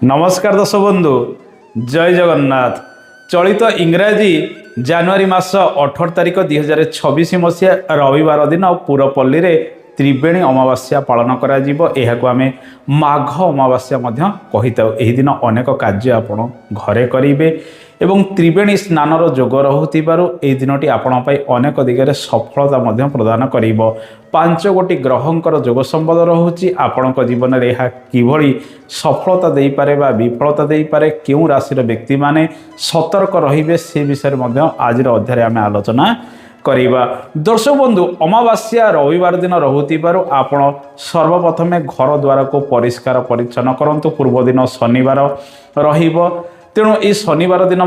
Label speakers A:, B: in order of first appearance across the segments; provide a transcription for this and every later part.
A: नमस्कार दर्शक बंधु जय जगन्नाथ। चलित इंग्राजी जनवरी मास 18 तारिख 2026 मसीहा रविवार दिन पुरपल्ली रे त्रिवेणी अमावास्या पालन करा जीवो। एहाको आमे माघ अमावास्या मध्य कहिताउ। एही दिन अनेक कार्य आपण घरे करिवे एवं त्रिवेणी स्नानर जोग रहुथिबारु एही दिनटी आपण पई अनेक दिगरे सफलता मध्य प्रदान करिवो। 5 गोटी ग्रहंकर जोग संबंध रहुछि। आपणक जीवन रे एहा किभଳି सफलता देई पारे बा विफलता देई पारे, केउ राशि व्यक्ति माने सतर्क रहिबे से विषय मध्य आज अध्याय आमे आलोचना करिबा। दर्शक बंधु, अमावास्या रविवार दिन रहुथिबारु आपण सर्वप्रथमे घर द्वार को परिष्कार परिच्छन्न करंतु। पूर्व दिन शनिवार रहिबो, तेणु ये शनिवार दिन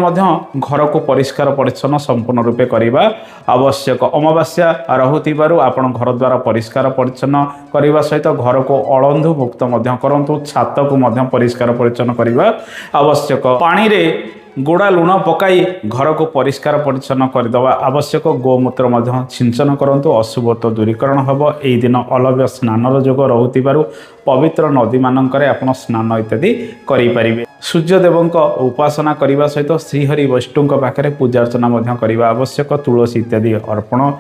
A: घर को परिष्कार परिच्छन्न संपूर्ण रूपे करवा आवश्यक। अमावास्या रहुथिबारु आपण घर द्वार परिष्कार परिच्छन्न करने सहित घर को अळंधु मुक्त करंतु। छात को परिष्कार परिच्छन्न करवा आवश्यक। पानी रे गोड़ा लुण पकाई घर को परिष्कार परिच्छन्न करदेवा आवश्यक। गोमूत्र सिंचन करंतु, अशुभत्व दूरीकरण हम। यही दिन अलभ्य स्नानर जोग रहुथिबारु पवित्र नदी मानकरे आपण स्नान इत्यादि करें। सूर्यदेव उपासना करने सहित श्रीहरि वैष्णु पाखे पूजा अर्चना करने आवश्यक। तुलसी इत्यादि अर्पण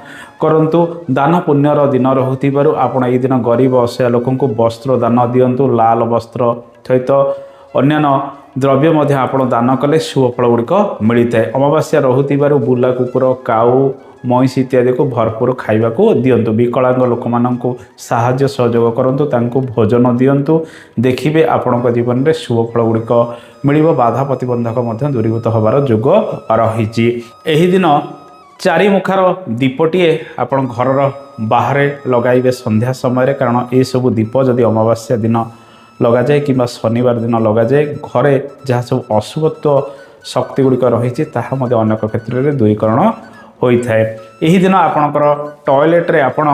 A: करंतु। दान पुण्यर दिन रहुथिबारु आपण एही दिन गरीब असहाय लोकंकु वस्त्र दान दियंतु। लाल वस्त्र सहित अन्यान्य द्रव्य मध्य आपण दान कले शुभ फल गुड़िक मिलता है। अमावास्या रहुथिबारु बुला कुकुर, काऊ, महिषी इत्यादि को भरपूर खाइबाकू दियंतु। विकलांग लोक माननकु साहाय्य सहयोग करंतु, तांकु भोजन दियंतु। देखिबे आपणक जीवन रे शुभ फल गुड़िक मिलिबो। बाधा प्रतिबंधक मध्य दूरीभूत होबार जोग रहिछि। एही दिन चारि मुखार दीपटीए आपण घरर बाहरे लगाइबे संध्या समय, कारण ए सब दीप जदि अमावास्या दिन लगा जाए कि शनिवार दिन लगा जाए, घरे जहाँ सब अशुभत्व शक्ति गुड़िक रही अनेक क्षेत्र में दूरीकरण होता है। यही दिन आपणकर टॉयलेट रे आपण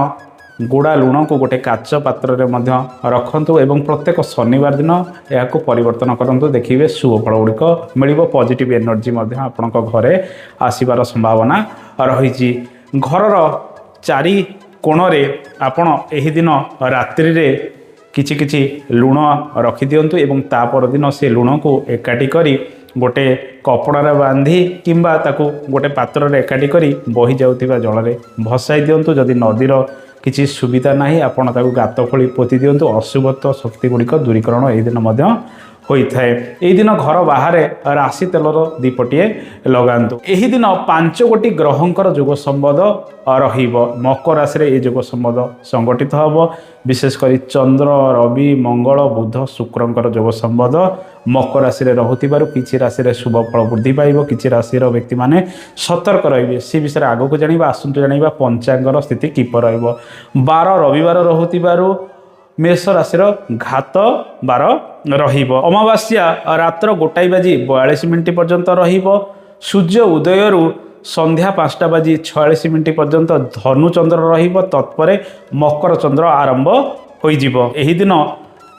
A: गुड़ा लुण को गोटे काच पात्र में रखंतु एवं प्रत्येक शनिवार दिन यह परिवर्तन करंतु। देखिए शुभ फल गुड़िक मिल। पॉजिटिव एनर्जी आपणक घरे आसबार संभावना रही। घरर चारि कोणरे आपण एही दिन रात्रि रे किछि किछि लुण रखी दियंतु एवं ता पर दिन से लुण को एकाठी करी गोटे कपड़ा बांधी किंबा ताकू गोटे पात्र रे एकाठी करी बही जाउथिबा जल रे भसाई दियंतु। जदि नदीर किछि सुविधा नाही आपण ताकू गात खोली पोती दियंतु। अशुभत्व शक्ति गुड़िक दूरीकरण एही दिन मध्य होता है। यही दिन घर बाहर राशि तेलर दीपटीए लगातु। यही दिन 5 गोटी ग्रहंकर जोग संबंध रहिबो। मकर राशि रे ए जोग संबंध संगठित हम। विशेषकर चंद्र, रवि, मंगल, बुध, शुक्रंकर जोग संबंध मकर राशि रे रहुथिबारु किछि राशि रे शुभ फल वृद्धि पाइबो। किछि राशि रो व्यक्ति माने सतर्क रहिबे। से विषय आगो को जानिबा। आसंतु जानिबा पंचांगर स्थिति किपर रहिबो। 12 रविवार रहुथिबारु मेष राशि घात बार रहिबो। अमावास्या रात्र 1:42 पर्यंत रहिबो। सूर्य उदयरु संध्या 5:46 पर्यंत धनु चंद्र रहिबो। तत्परे मकर चंद्र आरंभ होइजिबो। एही दिन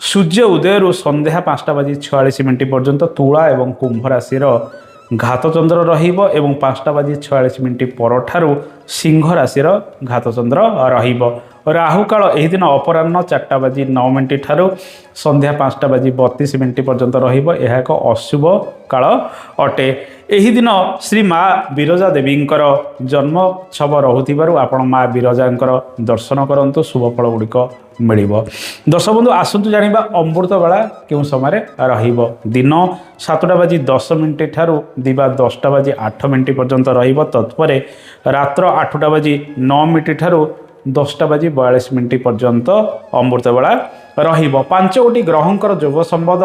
A: सूर्य उदयरु संध्या 5:46 पर्यंत तुला एवं कुंभ राशि घात चंद्र रहिबो एवं 5:46 परठारु सिंह राशि घात चंद्र रहिबो। राहु काल एही दिन अपराह्न 4:09 ठारू संध्या 5:32 पर्यंत रहिबो। यह एक अशुभ काल अटे। एही दिन श्री माँ विरजा देवींकर जन्मोत्सव रहुथिबारु आपण माँ विरजांकर दर्शन करंतु। शुभ फल गुड़िक मिलिबो। दर्शक बंधु, आसंतु जानिबा अमृत बेला केउ समय रहिबो। दिन 7:10 ठारू दिवा 10:08 पर्यंत रहिबो। तत्परे रात्र 8:09 ठारू 10:42 पर्यंत अमृत बेला रहिबो। 5 गोटी ग्रहंकर जोग संबंध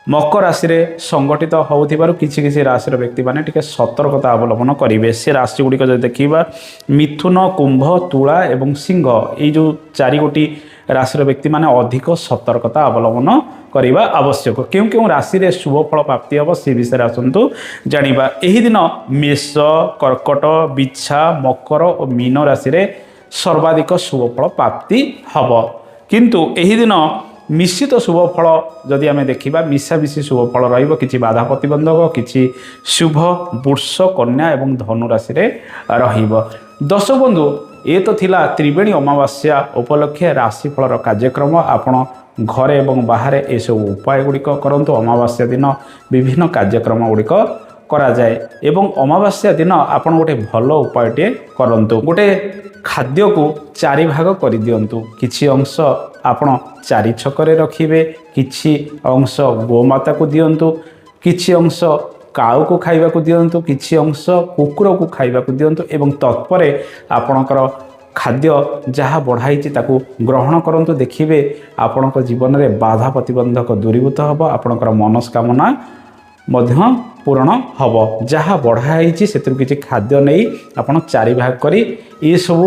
A: मकर राशि रे संगठित होउथिबारु किछि किछि राशि व्यक्ति माने टिके सतर्कता अवलंबन करिवे। से राशि गुड़िक जदि देखिबा मिथुन, कुंभ, तुला एवं सिंह, ये जो 4 गोटी राशि व्यक्ति माने अधिक सतर्कता अवलंबन करवा आवश्यक। क्यों क्यों राशि रे शुभ फल प्राप्ति हम से विषय आसंतु जानिबा। एही दिन मेष, कर्कट, बिच्छा, मकर और मीन राशि रे सर्वाधिक शुभ फल प्राप्ति हम। किंतु एही दिन मिश्रित शुभ फल जदि आम देखा मिशामिशी शुभ फल रही। बाधा प्रतिबंधक किसी शुभ वृष, कन्या एवं धनु राशि रे रहिबो। दर्शक बंधु, ଏ ତ ଥିଲା ତ୍ରିବେଣୀ ଅମାବାସ୍ୟା ଉପଲକ୍ଷେ ରାଶିଫଳର କାର୍ଯ୍ୟକ୍ରମ। ଆପଣ ଘରେ ଏବଂ ବାହାରେ ଏସବୁ ଉପାୟ ଗୁଡ଼ିକ କରନ୍ତୁ। ଅମାବାସ୍ୟା ଦିନ ବିଭିନ୍ନ କାର୍ଯ୍ୟକ୍ରମ ଗୁଡ଼ିକ କରାଯାଏ ଏବଂ ଅମାବାସ୍ୟା ଦିନ ଆପଣ ଗୋଟେ ଭଲ ଉପାୟଟିଏ କରନ୍ତୁ। ଗୋଟେ ଖାଦ୍ୟକୁ ଚାରି ଭାଗ କରିଦିଅନ୍ତୁ। କିଛି ଅଂଶ ଆପଣ ଚାରି ଛକରେ ରଖିବେ, କିଛି ଅଂଶ ଗୋମାତାକୁ ଦିଅନ୍ତୁ, କିଛି ଅଂଶ କାଉକୁ ଖାଇବାକୁ ଦିଅନ୍ତୁ, କିଛି ଅଂଶ କୁକୁରକୁ ଖାଇବାକୁ ଦିଅନ୍ତୁ ଏବଂ ତତ୍ପରେ ଆପଣଙ୍କର ଖାଦ୍ୟ ଯାହା ବଢ଼ାଇଛି ତାକୁ ଗ୍ରହଣ କରନ୍ତୁ। ଦେଖିବେ ଆପଣଙ୍କ ଜୀବନରେ ବାଧା ପ୍ରତିବନ୍ଧକ ଦୂରୀଭୂତ ହେବ, ଆପଣଙ୍କର ମନସ୍କାମନା ମଧ୍ୟ ପୂରଣ ହେବ। ଯାହା ବଢ଼ା ହେଇଛି ସେଥିରୁ କିଛି ଖାଦ୍ୟ ନେଇ ଆପଣ ଚାରି ଭାଗ କରି ଏସବୁ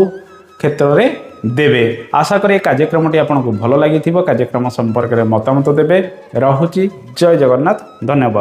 A: କ୍ଷେତ୍ରରେ ଦେବେ। ଆଶା କରେ ଏ କାର୍ଯ୍ୟକ୍ରମଟି ଆପଣଙ୍କୁ ଭଲ ଲାଗିଥିବ। କାର୍ଯ୍ୟକ୍ରମ ସମ୍ପର୍କରେ ମତାମତ ଦେବେ। ରହୁଛି। ଜୟ ଜଗନ୍ନାଥ। ଧନ୍ୟବାଦ।